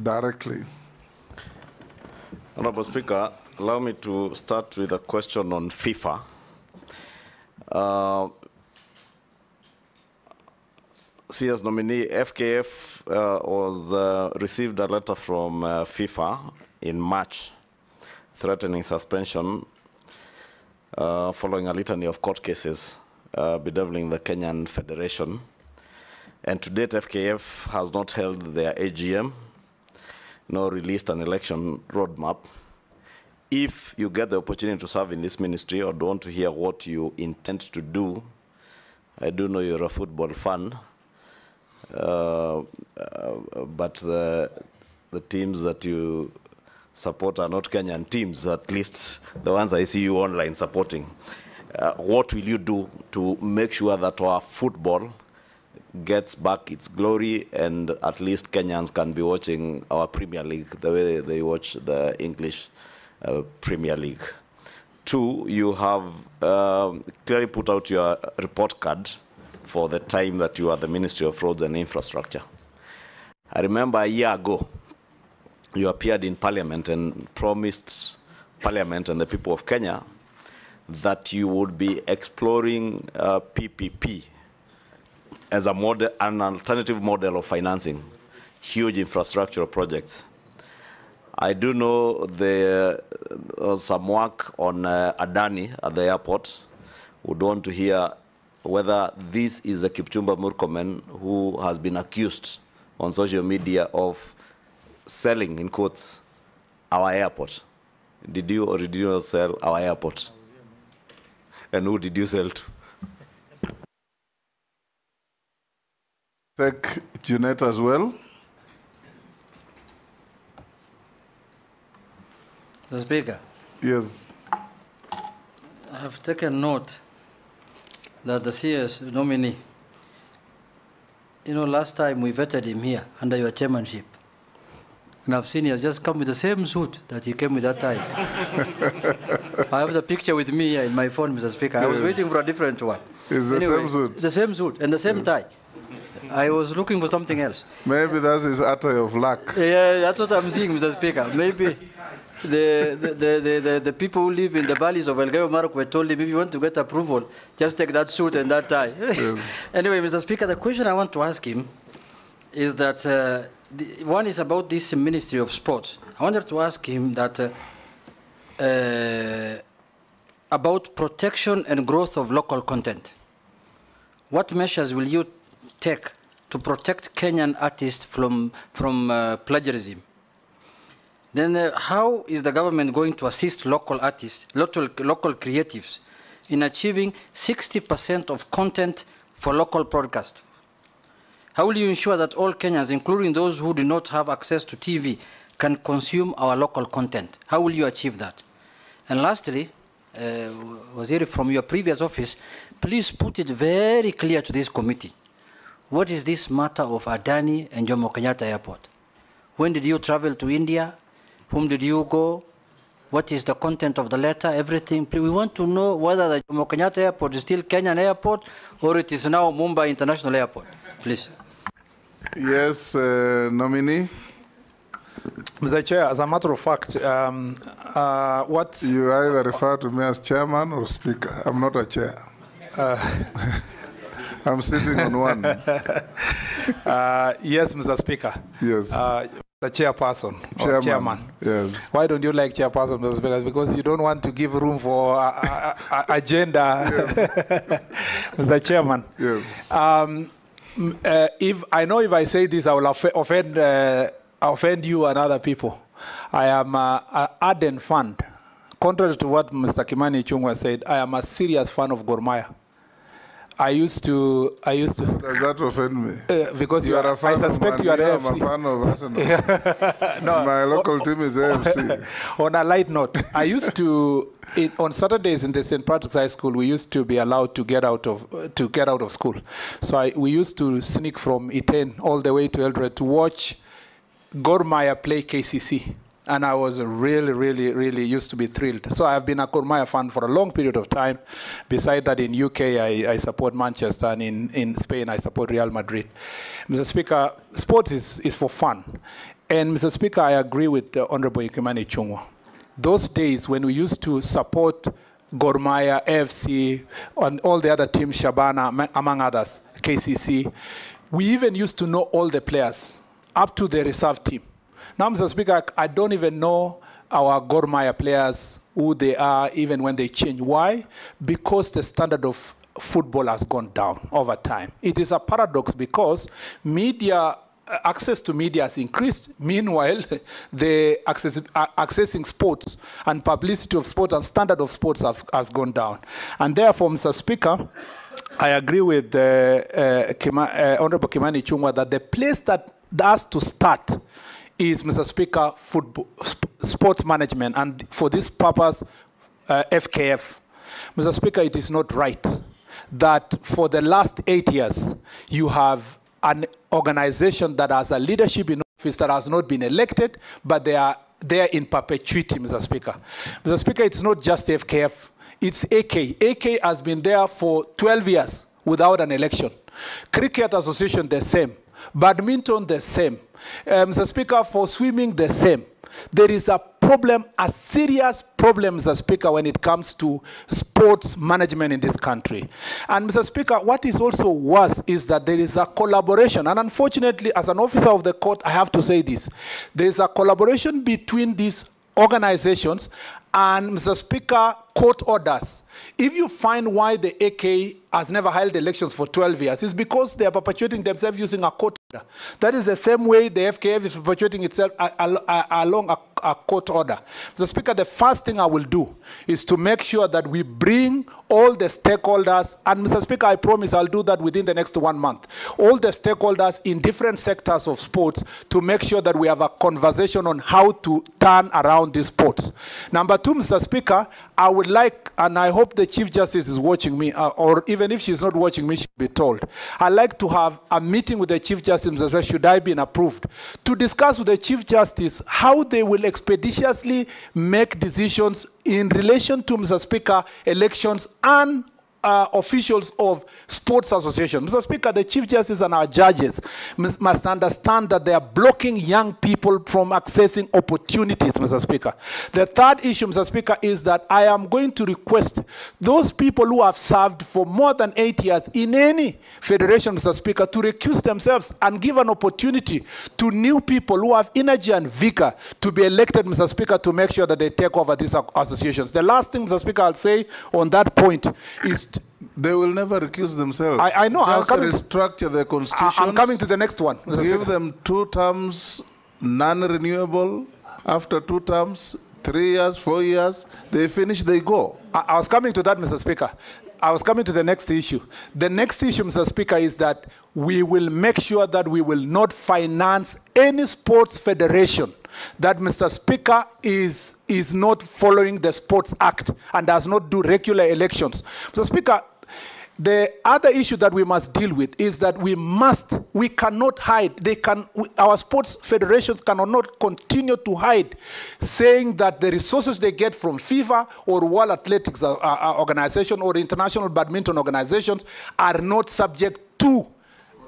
directly. Honorable Speaker, allow me to start with a question on FIFA. CS nominee FKF received a letter from FIFA in March threatening suspension following a litany of court cases bedeviling the Kenyan Federation. And to date, FKF has not held their AGM, nor released an election roadmap. If you get the opportunity to serve in this ministry or don't to hear what you intend to do, I do know you're a football fan, but the teams that you support are not Kenyan teams, at least the ones I see you online supporting. What will you do to make sure that our football gets back its glory and at least Kenyans can be watching our Premier League the way they watch the English Premier League? Two, you have clearly put out your report card for the time that you are the Ministry of Roads and Infrastructure. I remember a year ago, you appeared in Parliament and promised Parliament and the people of Kenya that you would be exploring PPP as a model, an alternative model of financing huge infrastructural projects. I do know there was some work on Adani at the airport. Would want to hear whether this is the Ichung'wa Murkomen who has been accused on social media of selling, in quotes, our airport. Did you or did you not sell our airport? And who did you sell to? Take Junet as well. Mr. Speaker. Yes. I have taken note that the CS nominee, last time we vetted him here under your chairmanship, and I've seen he has just come with the same suit that he came with that time. I have the picture with me here in my phone, Mr. Speaker. I was waiting for a different one. It's the same suit? The same suit and the same tie. I was looking for something else. Maybe that's his attire of luck. Yeah, that's what I'm seeing, Mr. Speaker. Maybe the people who live in the valleys of Elgeyo Marakwet were told him, if you want to get approval, just take that suit and that tie. Yes. Anyway, Mr. Speaker, the question I want to ask him is that one is about this Ministry of Sports. I wanted to ask him that about protection and growth of local content. What measures will you take to protect Kenyan artists from plagiarism? Then how is the government going to assist local artists, local creatives in achieving 60% of content for local broadcast? How will you ensure that all Kenyans, including those who do not have access to TV, can consume our local content? How will you achieve that? And lastly, Waziri, from your previous office, please put it very clear to this committee. What is this matter of Adani and Jomo Kenyatta Airport? When did you travel to India? Whom did you go? What is the content of the letter? Everything. We want to know whether the Jomo Kenyatta Airport is still Kenyan Airport or it is now Mumbai International Airport. Please. Yes, nominee. Mr. Chair, as a matter of fact, what... You either refer to me as chairman or speaker. I'm not a chair. I'm sitting on one. Yes, Mr. Speaker. Yes. The chairperson or chairman. Yes. Why don't you like chairperson, Mr. Speaker? Because you don't want to give room for agenda. Yes. Mr. Chairman. Yes. If I say this, I will offend you and other people. I am an ardent fan. Contrary to what Mr. Kimani Ichung'wa said, I am a serious fan of Gor Mahia. I used to. Does that offend me? Because you are a fan. I suspect you are AFC. I'm a fan of Arsenal. No. My local team is AFC. On a light note, I used to. On Saturdays in the St. Patrick's High School, we used to be allowed to get out of school. So we used to sneak from Iten all the way to Eldoret to watch Gor Mahia play KCC. And I was really used to be thrilled. So I've been a Gor Mahia fan for a long period of time. Besides that, in UK, I support Manchester, and in Spain, I support Real Madrid. Mr. Speaker, sport is for fun. And Mr. Speaker, I agree with Honorable Ichung'wa. Those days when we used to support Gor Mahia, AFC, and all the other teams, Shabana, among others, KCC, we even used to know all the players, up to the reserve team. Now, Mr. Speaker, I don't even know our Gor Mahia players, who they are, even when they change. Why? Because the standard of football has gone down over time. It is a paradox because media, access to media has increased. Meanwhile, the accessing sports and publicity of sport and standard of sports has gone down. And therefore, Mr. Speaker, I agree with Honorable Kimani Ichung'wa that the place that has to start is, Mr. Speaker, football, sports management, and for this purpose, FKF. Mr. Speaker, it is not right that for the last 8 years, you have an organization that has a leadership in office that has not been elected, but they are there in perpetuity, Mr. Speaker. Mr. Speaker, it's not just FKF, it's AK. AK has been there for 12 years without an election. Cricket Association, the same. Badminton, the same. Mr. Speaker, for swimming, the same. There is a problem, a serious problem, Mr. Speaker, when it comes to sports management in this country. And Mr. Speaker, what is also worse is that there is a collaboration. And unfortunately, as an officer of the court, I have to say this. There is a collaboration between these organizations and, Mr. Speaker, court orders. If you find why the AK has never held elections for 12 years, it's because they are perpetuating themselves using a court order. That is the same way the FKF is perpetuating itself along a court order. Mr. Speaker, the first thing I will do is to make sure that we bring all the stakeholders, and Mr. Speaker, I promise I'll do that within the next 1 month, all the stakeholders in different sectors of sports to make sure that we have a conversation on how to turn around these sports. Number two, Mr. Speaker, I would like, and I hope the Chief Justice is watching me, or even if she's not watching me, she'll be told. I'd like to have a meeting with the Chief Justice, Mr. Speaker, should I be approved, to discuss with the Chief Justice how they will expeditiously make decisions in relation to, Mr. Speaker, elections and officials of sports associations. Mr. Speaker, the Chief Justice and our judges must understand that they are blocking young people from accessing opportunities, Mr. Speaker. The third issue, Mr. Speaker, is that I am going to request those people who have served for more than 8 years in any federation, Mr. Speaker, to recuse themselves and give an opportunity to new people who have energy and vigor to be elected, Mr. Speaker, to make sure that they take over these associations. The last thing, Mr. Speaker, I'll say on that point is they will never recuse themselves. I know. Just restructure the constitution. I'm coming to the next one. Give them 2 terms, non-renewable. After 2 terms, 3 years, 4 years, they finish, they go. I was coming to that, Mr. Speaker. I was coming to the next issue. The next issue, Mr. Speaker, is that we will make sure that we will not finance any sports federation that, Mr. Speaker, is not following the Sports Act and does not do regular elections. Mr. Speaker, the other issue that we must deal with is that we cannot hide. Our sports federations cannot continue to hide, saying that the resources they get from FIFA or World Athletics Organization or International Badminton Organizations are not subject to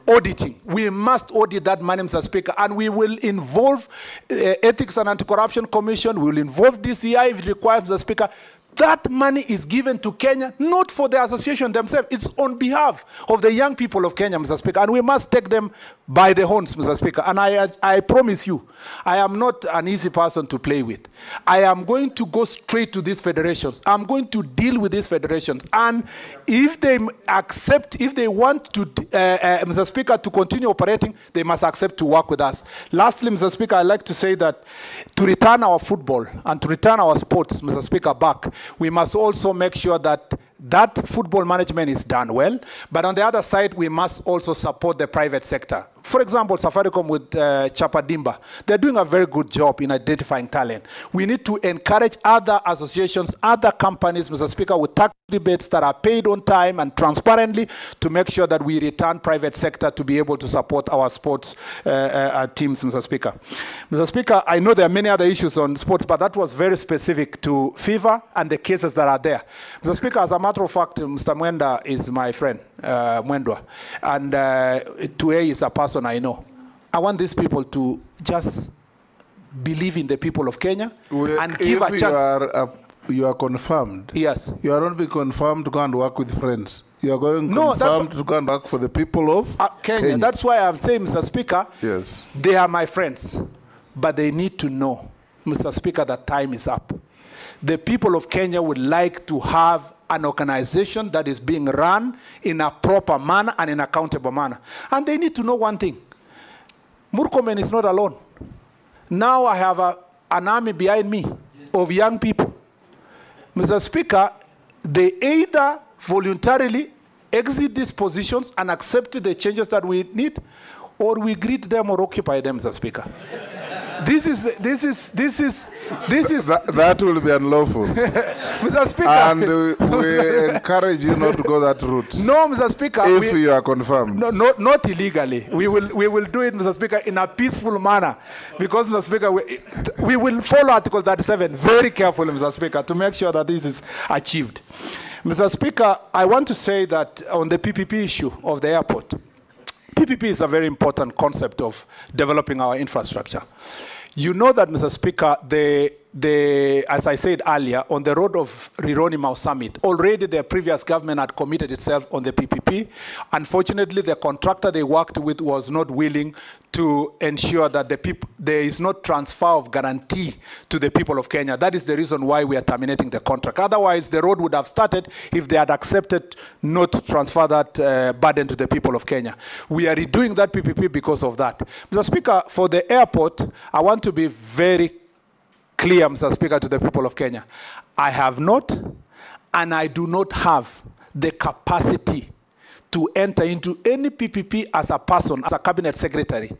auditing. We must audit that money, Mr. Speaker, and we will involve Ethics and Anti-Corruption Commission, we will involve DCI if it requires, Mr. Speaker. That money is given to Kenya, not for the association themselves. It's on behalf of the young people of Kenya, Mr. Speaker, and we must take them by the horns, Mr. Speaker. And I promise you, I am not an easy person to play with. I am going to go straight to these federations. I'm going to deal with these federations. And if they accept, if they want to, Mr. Speaker, to continue operating, they must accept to work with us. Lastly, Mr. Speaker, I'd like to say that to return our football and to return our sports, Mr. Speaker, back, we must also make sure that football management is done well. But on the other side, we must also support the private sector. For example, Safaricom with Chapadimba, they're doing a very good job in identifying talent. We need to encourage other associations, other companies, Mr. Speaker, with tax rebates that are paid on time and transparently to make sure that we return private sector to be able to support our sports teams, Mr. Speaker. Mr. Speaker, I know there are many other issues on sports, but that was very specific to FIFA and the cases that are there. Mr. Speaker, as a matter of fact, Mr. Mwenda is my friend, Mwendwa, and Tuei is a person I know. I want these people to just believe in the people of Kenya and give a chance. You are confirmed. Yes. You are not being confirmed to go and work with friends. You are going confirmed to go and work for the people of Kenya. That's why I'm saying, Mr. Speaker, yes, they are my friends, but they need to know, Mr. Speaker, that time is up. The people of Kenya would like to have an organization that is being run in a proper manner and in an accountable manner. And they need to know one thing. Murkomen is not alone. Now I have an army behind me of young people. Mr. Speaker, they either voluntarily exit these positions and accept the changes that we need, or we greet them or occupy them, Mr. Speaker. This is that will be unlawful. Mr. Speaker. And we encourage you not to go that route. No, Mr. Speaker. If you are confirmed. No, not illegally. We will do it, Mr. Speaker, in a peaceful manner. Because, Mr. Speaker, we will follow Article 37 very carefully, Mr. Speaker, to make sure that this is achieved. Mr. Speaker, I want to say that on the PPP issue of the airport, PPP is a very important concept of developing our infrastructure. You know that, Mr. Speaker, as I said earlier, on the road of Rironi-Mau Summit, already the previous government had committed itself on the PPP. Unfortunately, the contractor they worked with was not willing to ensure that there is no transfer of guarantee to the people of Kenya. That is the reason why we are terminating the contract. Otherwise, the road would have started if they had accepted not to transfer that burden to the people of Kenya. We are redoing that PPP because of that. Mr. Speaker, for the airport, I want to be very clear, Mr. Speaker, to the people of Kenya. I have not, and I do not have the capacity to enter into any PPP as a person, as a cabinet secretary.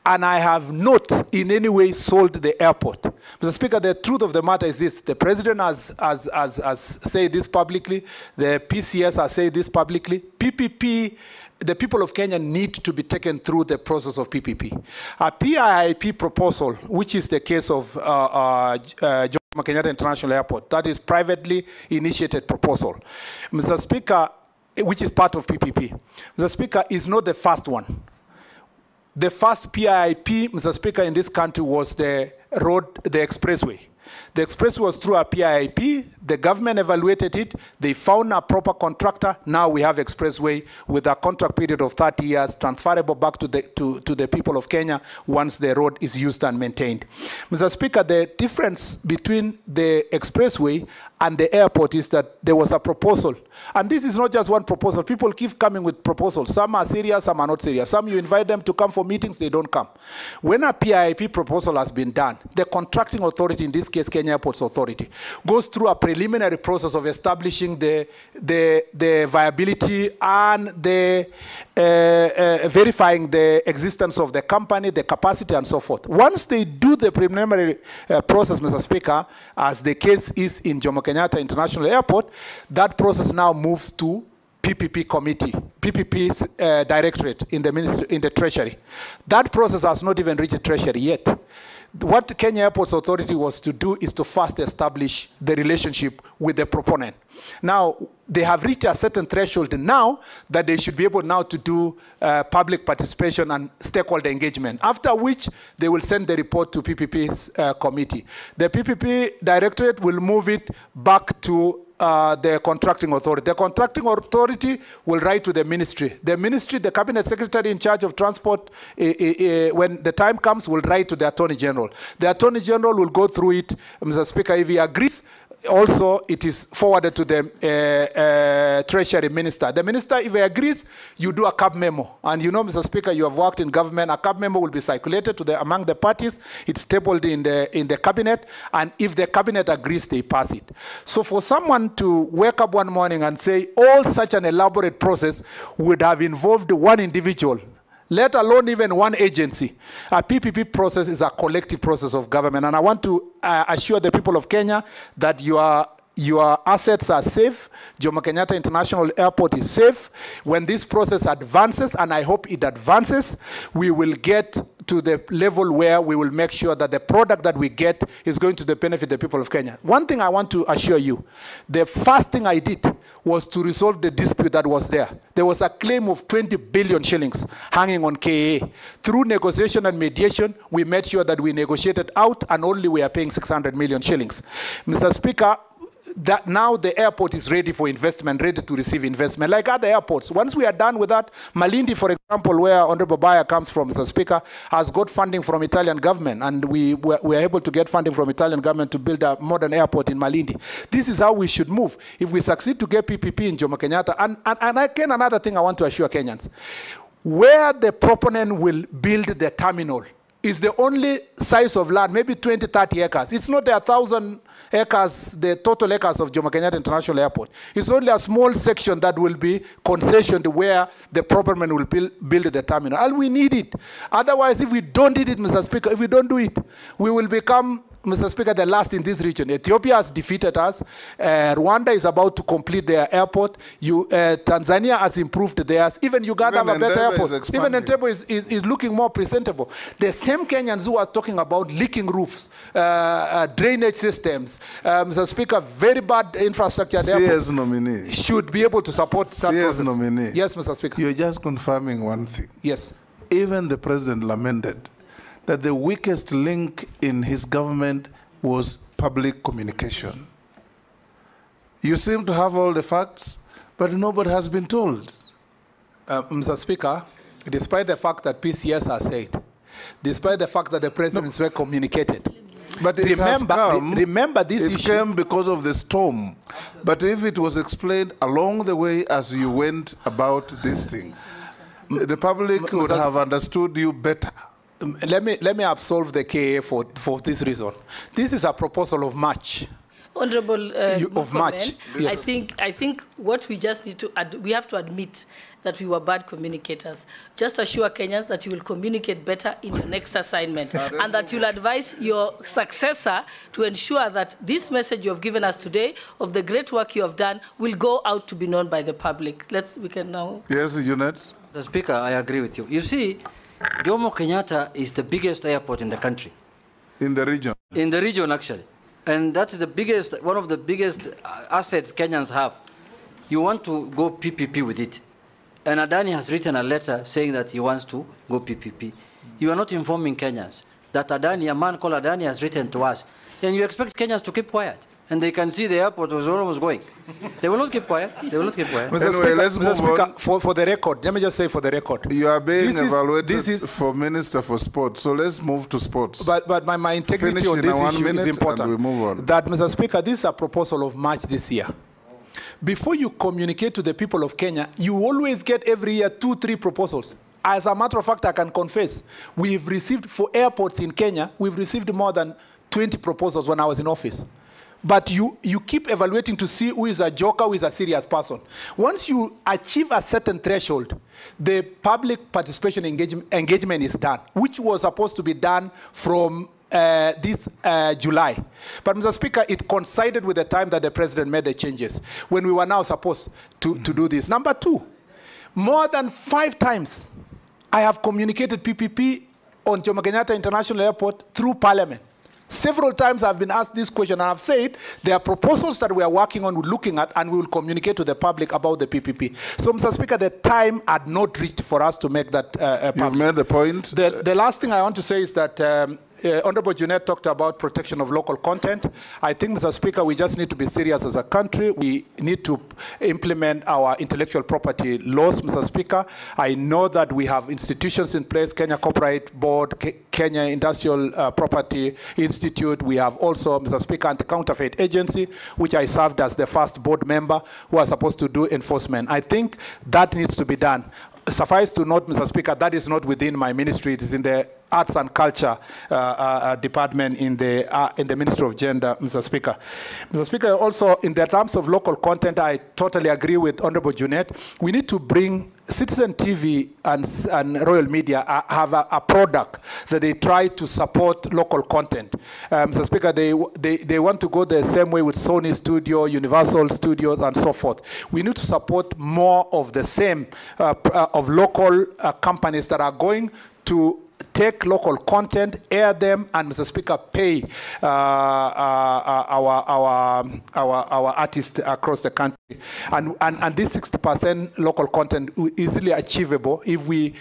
And I have not in any way sold the airport. Mr. Speaker, the truth of the matter is this. The president has said this publicly. The PCS has said this publicly. PPP, the people of Kenya need to be taken through the process of PPP. A PIIP proposal, which is the case of Jomo Kenyatta International Airport, that is privately initiated proposal. Mr. Speaker, which is part of PPP. Mr. Speaker, is not the first one. The first PIIP, Mr. Speaker, in this country was the expressway. The expressway was through a PIIP. The government evaluated it. They found a proper contractor. Now we have expressway with a contract period of 30 years, transferable back to the people of Kenya once the road is used and maintained. Mr. Speaker, the difference between the expressway and the airport is that there was a proposal. And this is not just one proposal. People keep coming with proposals. Some are serious, some are not serious. Some you invite them to come for meetings, they don't come. When a PIIP proposal has been done, the contracting authority, in this case Kenya Airports Authority, goes through a preliminary process of establishing the viability and verifying the existence of the company, the capacity, and so forth. Once they do the preliminary process, Mr. Speaker, as the case is in Jomo Kenyatta International Airport, that process now moves to PPP committee, PPP's directorate in the ministry, in the treasury. That process has not even reached the treasury yet. What the Kenya Airports Authority was to do is to first establish the relationship with the proponent. Now, they have reached a certain threshold now that they should be able now to do public participation and stakeholder engagement, after which they will send the report to PPP's committee. The PPP directorate will move it back to the contracting authority. The contracting authority will write to the ministry. The ministry, the cabinet secretary in charge of transport, when the time comes, will write to the Attorney General. The Attorney General will go through it, Mr. Speaker, if he agrees. Also, it is forwarded to the Treasury Minister. The Minister, if he agrees, you do a CAB memo. And you know, Mr. Speaker, you have worked in government. A CAB memo will be circulated to among the parties. It's tabled in the cabinet. And if the cabinet agrees, they pass it. So for someone to wake up one morning and say, all such an elaborate process would have involved one individual, let alone even one agency. A PPP process is a collective process of government. And I want to assure the people of Kenya that you are your assets are safe. Jomo Kenyatta International Airport is safe. When this process advances, and I hope it advances, we will get to the level where we will make sure that the product that we get is going to benefit the people of Kenya. One thing I want to assure you, the first thing I did was to resolve the dispute that was there. There was a claim of 20 billion shillings hanging on KAA. Through negotiation and mediation, we made sure that we negotiated out and only we are paying 600 million shillings. Mr. Speaker, that now the airport is ready for investment, ready to receive investment, like other airports. Once we are done with that, Malindi, for example, where Honorable Baya comes from, Mr. Speaker, has got funding from Italian government, and we were able to get funding from Italian government to build a modern airport in Malindi. This is how we should move. If we succeed to get PPP in Jomo Kenyatta, and again, another thing I want to assure Kenyans, where the proponent will build the terminal is the only size of land, maybe 20, 30 acres. It's not the 1,000 acres, the total acres of Jomo Kenyatta International Airport. It's only a small section that will be concessioned where the proponent will build the terminal. And we need it. Otherwise, if we don't need it, Mr. Speaker, if we don't do it, we will become, Mr. Speaker, the last in this region. Ethiopia has defeated us. Rwanda is about to complete their airport. Tanzania has improved theirs. Even Uganda have a better airport. Even Entebbe is looking more presentable. The same Kenyans who are talking about leaking roofs, drainage systems, Mr. Speaker, very bad infrastructure at the CS nominee should be able to support that CS process. nominee. Yes, Mr. Speaker. You're just confirming one thing. Yes. Even the president lamented that the weakest link in his government was public communication. You seem to have all the facts, but nobody has been told. Mr. Speaker, despite the fact that PCS has said, despite the fact that the presidents were communicated, but it remember this issue. It came because of the storm. But if it was explained along the way as you went about these things, the public would have understood you better. Let me absolve the KA for this reason. This is a proposal of March. Honorable of March. Yes. I think what we just need to we have to admit that we were bad communicators. Just assure Kenyans that you will communicate better in your next assignment and that you'll advise your successor to ensure that this message you have given us today of the great work you have done will go out to be known by the public. We can now. Yes, Junet. Mr. Speaker, I agree with you. You see, Jomo Kenyatta is the biggest airport in the country. In the region? In the region, actually. And that's the biggest, one of the biggest assets Kenyans have. You want to go PPP with it. And Adani has written a letter saying that he wants to go PPP. You are not informing Kenyans that Adani, a man called Adani, has written to us. And you expect Kenyans to keep quiet. And they can see the airport was almost going. They will not keep quiet. They will not keep quiet. Mr. Speaker, let's move on. For the record, let me just say for the record. You are being evaluated for Minister for Sport, so let's move to sports. But my integrity on this issue is important. We move on. That, Mr. Speaker, this is a proposal of March this year. Before you communicate to the people of Kenya, you always get every year 2-3 proposals. As a matter of fact, I can confess, we've received, for airports in Kenya, we've received more than 20 proposals when I was in office. But you keep evaluating to see who is a joker, who is a serious person. Once you achieve a certain threshold, the public participation engagement is done, which was supposed to be done from this July. But, Mr. Speaker, it coincided with the time that the president made the changes, when we were now supposed to do this. Number two, more than 5 times, I have communicated PPP on Jomo Kenyatta International Airport through Parliament. Several times I've been asked this question, and I've said there are proposals that we are working on, looking at, and we will communicate to the public about the PPP. So, Mr. Speaker, the time had not reached for us to make that public. You've made the point. The last thing I want to say is that Honorable Junet talked about protection of local content. I think, Mr. Speaker, we just need to be serious as a country. We need to implement our intellectual property laws, Mr. Speaker. I know that we have institutions in place, Kenya Copyright Board, Kenya Industrial Property Institute. We have also, Mr. Speaker, Anti-Counterfeit Agency, which I served as the first board member, who are supposed to do enforcement. I think that needs to be done. Suffice to note, Mr. Speaker, that is not within my ministry. It is in the Arts and Culture Department in the Ministry of Gender, Mr. Speaker. Mr. Speaker, also in the terms of local content, I totally agree with Honorable Junet. We need to bring Citizen TV and Royal Media have a product that they try to support local content. Mr. Speaker, they want to go the same way with Sony Studio, Universal Studios, and so forth. We need to support more of the same of local companies that are going to take local content, air them, and Mr. Speaker, pay our artists across the country. And this 60% local content is easily achievable if we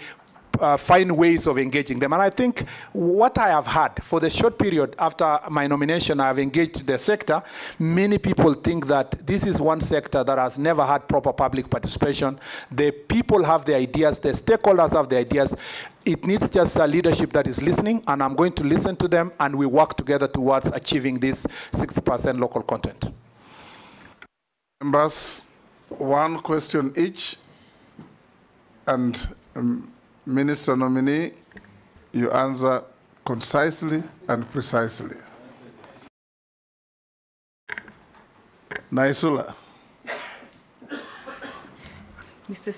find ways of engaging them. And I think what I have had for the short period after my nomination, I have engaged the sector. Many people think that this is one sector that has never had proper public participation. The people have the ideas, the stakeholders have the ideas. It needs just a leadership that is listening, and I'm going to listen to them, and we work together towards achieving this 60% local content. Members, one question each, and Minister nominee, you answer concisely and precisely. Naisula. Mr.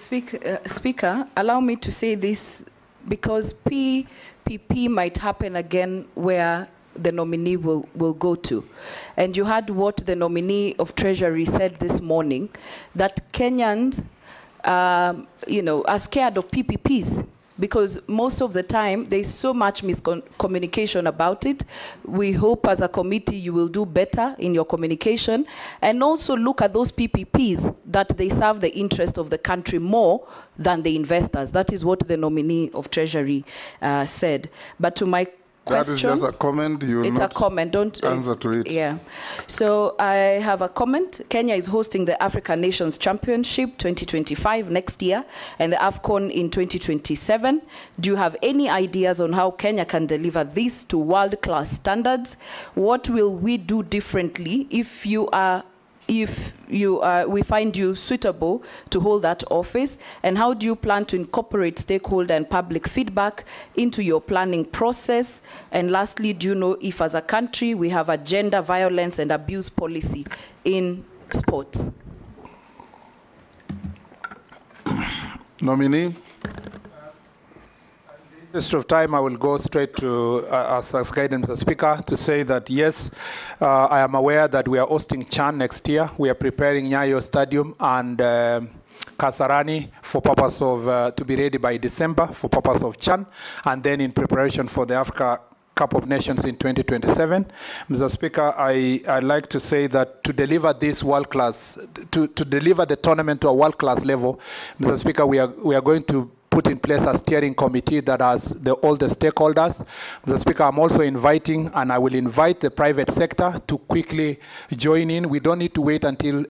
Speaker, allow me to say this because PPP might happen again where the nominee will go to. And you heard what the nominee of Treasury said this morning, that Kenyans are scared of PPPs because most of the time there's so much miscommunication about it. We hope as a committee you will do better in your communication and also look at those PPPs that they serve the interest of the country more than the investors. That is what the nominee of Treasury said. But to my question, that is just a comment. You will it's not a comment. Don't answer to it. Yeah. So I have a comment. Kenya is hosting the African Nations Championship 2025 next year and the AFCON in 2027. Do you have any ideas on how Kenya can deliver this to world-class standards? What will we do differently if we find you suitable to hold that office? And how do you plan to incorporate stakeholder and public feedback into your planning process? And lastly, do you know if as a country we have a gender violence and abuse policy in sports? Nominee. In the interest of time, I will go straight to, as guidance, Mr. Speaker, to say that yes, I am aware that we are hosting CHAN next year. We are preparing Nyayo Stadium and Kasarani for purpose of, to be ready by December for purpose of CHAN, and then in preparation for the Africa Cup of Nations in 2027. Mr. Speaker, I'd like to say that to deliver this world-class, to deliver the tournament to a world-class level, Mr. Speaker, we are going to put in place a steering committee that has all the stakeholders. Mr. Speaker, I'm also inviting, and I will invite the private sector to quickly join in. We don't need to wait until